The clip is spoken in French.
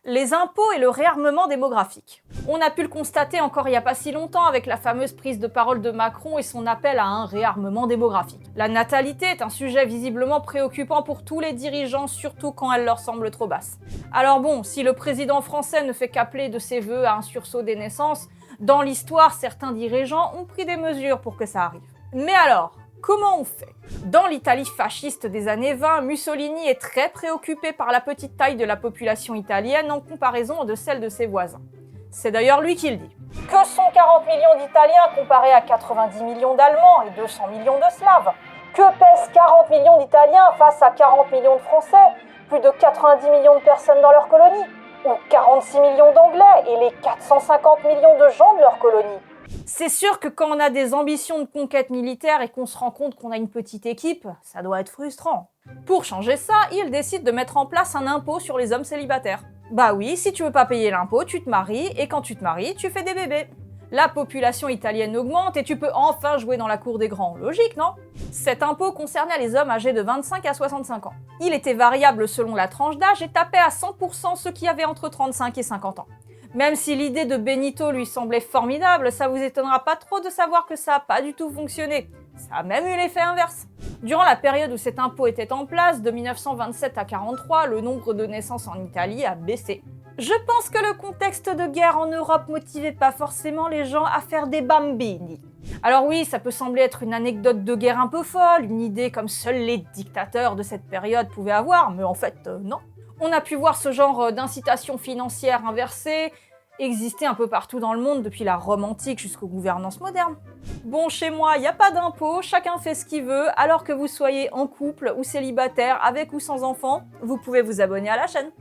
Les impôts et le réarmement démographique. On a pu le constater encore il n'y a pas si longtemps avec la fameuse prise de parole de Macron et son appel à un réarmement démographique. La natalité est un sujet visiblement préoccupant pour tous les dirigeants, surtout quand elle leur semble trop basse. Alors bon, si le président français ne fait qu'appeler de ses vœux à un sursaut des naissances, dans l'histoire, certains dirigeants ont pris des mesures pour que ça arrive. Mais alors, comment on fait? Dans l'Italie fasciste des années 20, Mussolini est très préoccupé par la petite taille de la population italienne en comparaison de celle de ses voisins. C'est d'ailleurs lui qui le dit. Que sont 40 millions d'Italiens comparés à 90 millions d'Allemands et 200 millions de Slaves? Que pèsent 40 millions d'Italiens face à 40 millions de Français, plus de 90 millions de personnes dans leur colonie? Ou 46 millions d'Anglais et les 450 millions de gens de leur colonie? C'est sûr que quand on a des ambitions de conquête militaire et qu'on se rend compte qu'on a une petite équipe, ça doit être frustrant. Pour changer ça, il décide de mettre en place un impôt sur les hommes célibataires. Bah oui, si tu veux pas payer l'impôt, tu te maries, et quand tu te maries, tu fais des bébés. La population italienne augmente et tu peux enfin jouer dans la cour des grands. Logique, non? Cet impôt concernait les hommes âgés de 25 à 65 ans. Il était variable selon la tranche d'âge et tapait à 100% ceux qui avaient entre 35 et 50 ans. Même si l'idée de Benito lui semblait formidable, ça vous étonnera pas trop de savoir que ça n'a pas du tout fonctionné. Ça a même eu l'effet inverse. Durant la période où cet impôt était en place, de 1927 à 1943, le nombre de naissances en Italie a baissé. Je pense que le contexte de guerre en Europe motivait pas forcément les gens à faire des bambini. Alors oui, ça peut sembler être une anecdote de guerre un peu folle, une idée comme seuls les dictateurs de cette période pouvaient avoir, mais en fait, non. On a pu voir ce genre d'incitation financière inversée exister un peu partout dans le monde depuis la Rome antique jusqu'aux gouvernances modernes. Bon, chez moi, il n'y a pas d'impôt, chacun fait ce qu'il veut, alors que vous soyez en couple ou célibataire, avec ou sans enfant, vous pouvez vous abonner à la chaîne.